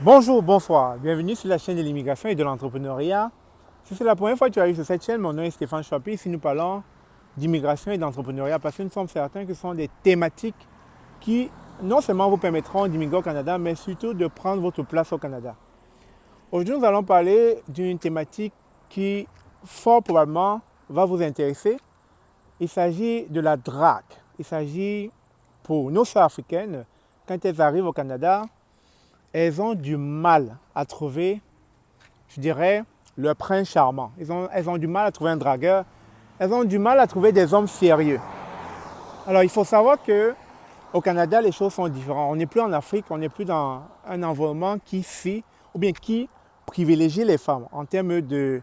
Bonjour, bonsoir, bienvenue sur la chaîne de l'immigration et de l'entrepreneuriat. Si c'est la première fois que tu arrives sur cette chaîne, mon nom est Stéphane Choipi. Ici nous parlons d'immigration et d'entrepreneuriat parce que nous sommes certains que ce sont des thématiques qui non seulement vous permettront d'immigrer au Canada, mais surtout de prendre votre place au Canada. Aujourd'hui, nous allons parler d'une thématique qui fort probablement va vous intéresser. Il s'agit de la drague. Il s'agit pour nos sœurs africaines, quand elles arrivent au Canada, elles ont du mal à trouver, je dirais, leur prince charmant. Elles ont du mal à trouver un dragueur. Elles ont du mal à trouver des hommes sérieux. Alors, il faut savoir que au Canada, les choses sont différentes. On n'est plus en Afrique, on n'est plus dans un environnement qui fit, ou bien qui privilégie les femmes en termes de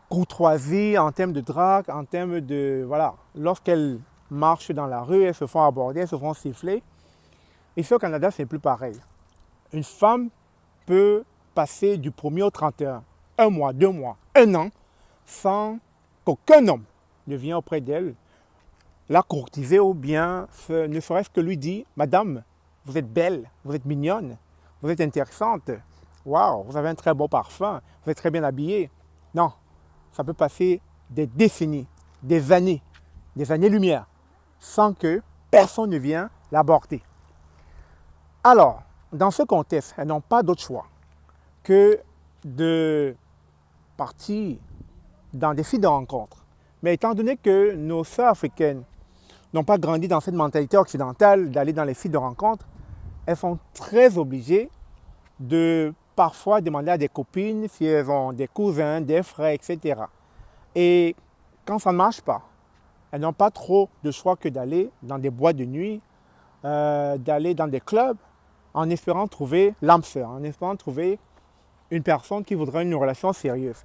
courtoisie, en termes de drague, en termes de, voilà, lorsqu'elles marchent dans la rue, elles se font aborder, elles se font siffler. Ici au Canada, c'est plus pareil. Une femme peut passer du 1er au 31, un mois, 2 mois, un an, sans qu'aucun homme ne vienne auprès d'elle la courtiser ou bien ne serait-ce que lui dire, Madame, vous êtes belle, vous êtes mignonne, vous êtes intéressante, waouh, vous avez un très beau parfum, vous êtes très bien habillée. Non, ça peut passer des décennies, des années-lumière, sans que personne ne vienne l'aborder. Alors, dans ce contexte, elles n'ont pas d'autre choix que de partir dans des sites de rencontres. Mais étant donné que nos sœurs africaines n'ont pas grandi dans cette mentalité occidentale d'aller dans les sites de rencontres, elles sont très obligées de parfois demander à des copines si elles ont des cousins, des frères, etc. Et quand ça ne marche pas, elles n'ont pas trop de choix que d'aller dans des boîtes de nuit, d'aller dans des clubs en espérant trouver l'âme sœur, en espérant trouver une personne qui voudrait une relation sérieuse,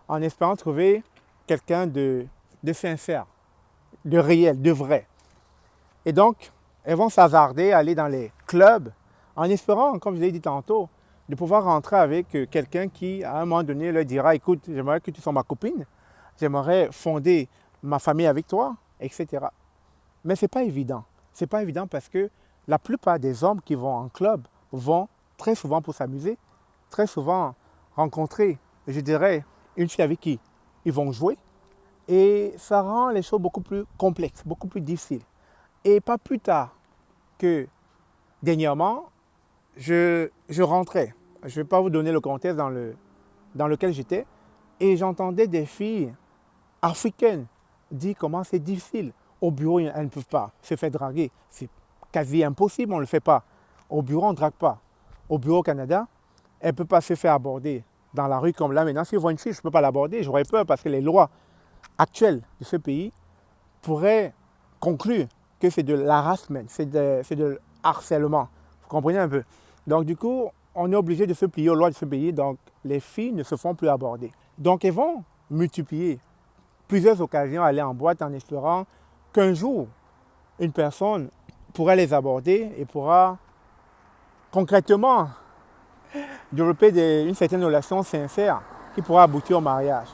en espérant trouver quelqu'un de sincère, de réel, de vrai. Et donc, elles vont s'hasarder à aller dans les clubs en espérant, comme je l'ai dit tantôt, de pouvoir rentrer avec quelqu'un qui, à un moment donné, leur dira, écoute, j'aimerais que tu sois ma copine, j'aimerais fonder ma famille avec toi, etc. Mais ce n'est pas évident. Ce n'est pas évident parce que la plupart des hommes qui vont en club vont très souvent pour s'amuser, très souvent rencontrer, je dirais, une fille avec qui ils vont jouer. Et ça rend les choses beaucoup plus complexes, beaucoup plus difficiles. Et pas plus tard que dernièrement, je rentrais. Je ne vais pas vous donner le contexte dans lequel j'étais. Et j'entendais des filles africaines dire comment c'est difficile. Au bureau, elles ne peuvent pas se faire draguer. C'est quasi impossible, on ne le fait pas. Au bureau, on ne drague pas. Au bureau au Canada, elle ne peut pas se faire aborder dans la rue comme là. Maintenant, si je vois une fille, je ne peux pas l'aborder. J'aurais peur parce que les lois actuelles de ce pays pourraient conclure que c'est de l'harassment, c'est de harcèlement. Vous comprenez un peu? Donc, du coup, on est obligé de se plier aux lois de ce pays. Donc, les filles ne se font plus aborder. Donc, elles vont multiplier plusieurs occasions à aller en boîte en espérant qu'un jour, une personne pourra les aborder et pourra concrètement développer une certaine relation sincère qui pourra aboutir au mariage.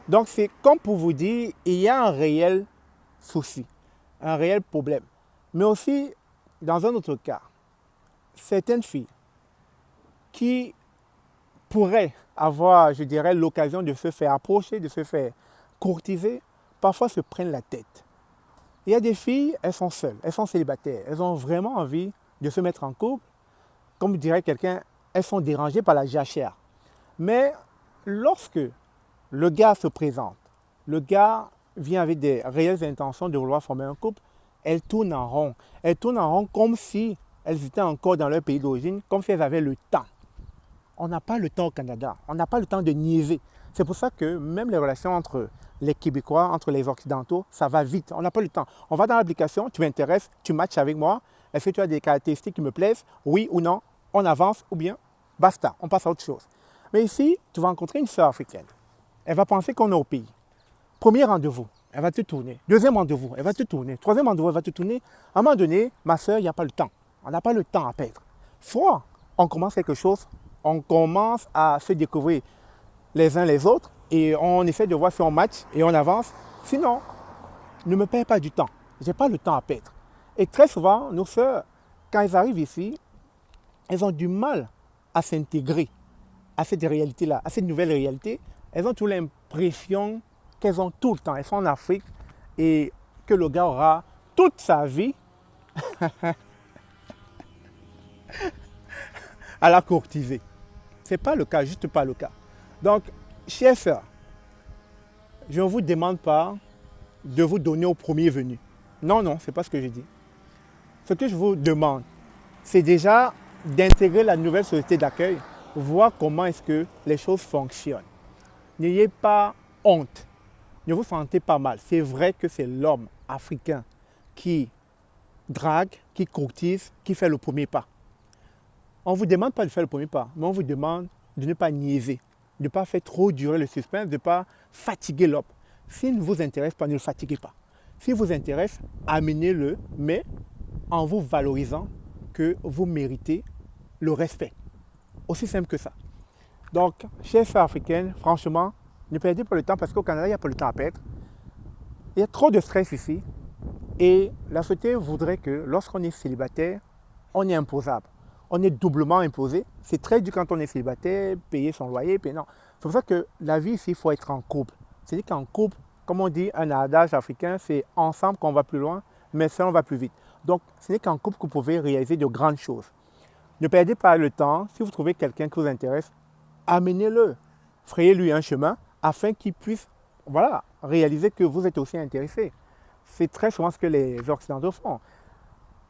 Donc c'est comme pour vous dire, il y a un réel souci, un réel problème. Mais aussi, dans un autre cas, certaines filles qui pourraient avoir, je dirais, l'occasion de se faire approcher, de se faire courtiser, parfois se prennent la tête. Il y a des filles, elles sont seules, elles sont célibataires, elles ont vraiment envie de se mettre en couple. Comme dirait quelqu'un, elles sont dérangées par la jachère. Mais lorsque le gars se présente, le gars vient avec des réelles intentions de vouloir former un couple, elles tournent en rond. Elles tournent en rond comme si elles étaient encore dans leur pays d'origine, comme si elles avaient le temps. On n'a pas le temps au Canada, on n'a pas le temps de niaiser. C'est pour ça que même les relations entre les Québécois, entre les Occidentaux, ça va vite. On n'a pas le temps. On va dans l'application, tu m'intéresses, tu matches avec moi. Est-ce que tu as des caractéristiques qui me plaisent? Oui ou non? On avance ou bien basta, on passe à autre chose. Mais ici, tu vas rencontrer une sœur africaine. Elle va penser qu'on est au pays. Premier rendez-vous, elle va te tourner. Deuxième rendez-vous, elle va te tourner. Troisième rendez-vous, elle va te tourner. À un moment donné, ma sœur, il n'y a pas le temps. On n'a pas le temps à perdre. Soit on commence quelque chose, on commence à se découvrir les uns les autres et on essaie de voir si on match et on avance. Sinon, ne me perds pas du temps. Je n'ai pas le temps à perdre. Et très souvent, nos sœurs, quand elles arrivent ici, elles ont du mal à s'intégrer à cette réalité-là, à cette nouvelle réalité, elles ont toujours l'impression qu'elles ont tout le temps. Elles sont en Afrique et que le gars aura toute sa vie à la courtiser. Ce n'est pas le cas, juste pas le cas. Donc, chers sœurs, je ne vous demande pas de vous donner au premier venu. Non, non, ce n'est pas ce que je dis. Ce que je vous demande, c'est déjà d'intégrer la nouvelle société d'accueil, voir comment est-ce que les choses fonctionnent. N'ayez pas honte, ne vous sentez pas mal. C'est vrai que c'est l'homme africain qui drague, qui courtise, qui fait le premier pas. On ne vous demande pas de faire le premier pas, mais on vous demande de ne pas niaiser, de ne pas faire trop durer le suspense, de ne pas fatiguer l'homme. S'il ne vous intéresse pas, ne le fatiguez pas. S'il vous intéresse, amenez-le, mais en vous valorisant que vous méritez le respect. Aussi simple que ça. Donc, chères sœurs africaines, franchement, ne perdez pas le temps parce qu'au Canada, il n'y a pas le temps à perdre. Il y a trop de stress ici. Et la société voudrait que lorsqu'on est célibataire, on est imposable. On est doublement imposé. C'est très dur quand on est célibataire, payer son loyer, payer non. C'est pour ça que la vie ici, il faut être en couple. C'est-à-dire qu'en couple, comme on dit, un adage africain, c'est ensemble qu'on va plus loin, mais seul on va plus vite. Donc, ce n'est qu'en couple que vous pouvez réaliser de grandes choses. Ne perdez pas le temps. Si vous trouvez quelqu'un qui vous intéresse, amenez-le. Frayez-lui un chemin afin qu'il puisse réaliser que vous êtes aussi intéressé. C'est très souvent ce que les Occidentaux font.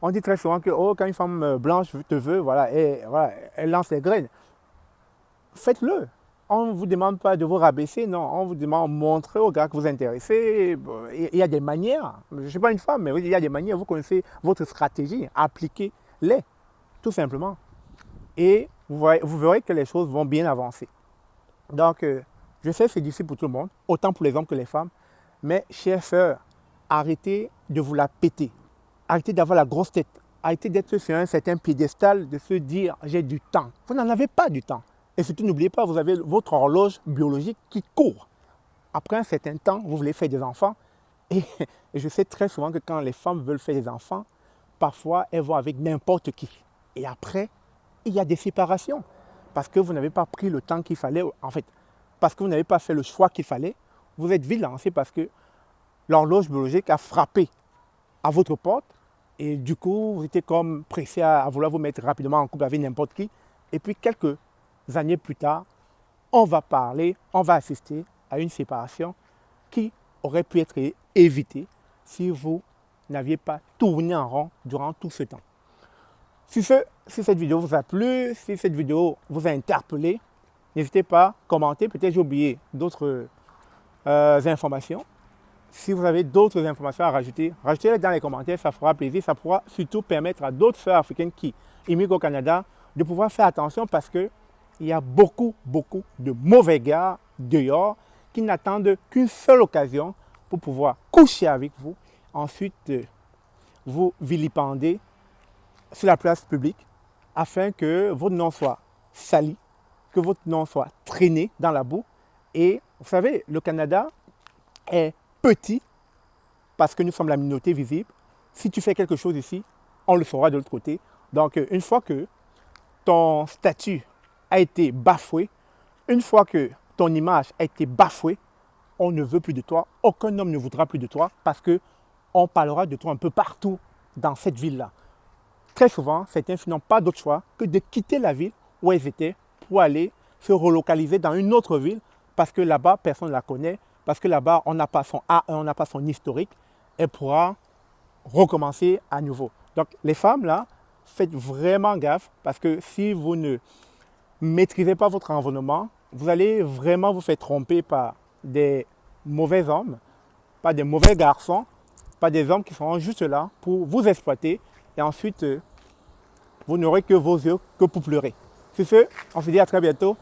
On dit très souvent que quand une femme blanche te veut, elle lance les graines. Faites-le. On ne vous demande pas de vous rabaisser, non. On vous demande de montrer au gars que vous êtes intéressé. Il y a des manières. Je ne suis pas une femme, mais il y a des manières. Vous connaissez votre stratégie. Appliquez-les, tout simplement. Et vous verrez que les choses vont bien avancer. Donc, je sais que c'est difficile pour tout le monde, autant pour les hommes que les femmes. Mais, chères sœurs, arrêtez de vous la péter. Arrêtez d'avoir la grosse tête. Arrêtez d'être sur un certain piédestal, de se dire j'ai du temps. Vous n'en avez pas du temps. Et surtout, n'oubliez pas, vous avez votre horloge biologique qui court. Après un certain temps, vous voulez faire des enfants. Et je sais très souvent que quand les femmes veulent faire des enfants, parfois elles vont avec n'importe qui. Et après, il y a des séparations. Parce que vous n'avez pas pris le temps qu'il fallait. En fait, parce que vous n'avez pas fait le choix qu'il fallait. Vous êtes vite lancé parce que l'horloge biologique a frappé à votre porte. Et du coup, vous étiez comme pressé à vouloir vous mettre rapidement en couple avec n'importe qui. Et puis, quelques années plus tard, on va assister à une séparation qui aurait pu être évitée si vous n'aviez pas tourné en rond durant tout ce temps. Si cette vidéo vous a plu, si cette vidéo vous a interpellé, n'hésitez pas à commenter. Peut-être j'ai oublié d'autres informations. Si vous avez d'autres informations à rajouter, rajoutez-les dans les commentaires, ça fera plaisir. Ça pourra surtout permettre à d'autres sœurs africaines qui immigrent au Canada de pouvoir faire attention parce qu'il y a beaucoup de mauvais gars dehors qui n'attendent qu'une seule occasion pour pouvoir coucher avec vous. Ensuite, vous vilipender sur la place publique afin que votre nom soit sali, que votre nom soit traîné dans la boue. Et vous savez, le Canada est petit parce que nous sommes la minorité visible. Si tu fais quelque chose ici, on le saura de l'autre côté. Donc, une fois que ton statut a été bafoué, une fois que ton image a été bafouée, on ne veut plus de toi. Aucun homme ne voudra plus de toi parce qu'on parlera de toi un peu partout dans cette ville-là. Très souvent, certains n'ont pas d'autre choix que de quitter la ville où ils étaient pour aller se relocaliser dans une autre ville parce que là-bas, personne ne la connaît, parce que là-bas, on n'a pas son A1, on n'a pas son historique, elle pourra recommencer à nouveau. Donc, les femmes, là, faites vraiment gaffe parce que si vous ne maîtrisez pas votre environnement, vous allez vraiment vous faire tromper par des mauvais hommes, par des mauvais garçons, par des hommes qui seront juste là pour vous exploiter et ensuite, vous n'aurez que vos yeux que pour pleurer. Sur ce, on se dit à très bientôt.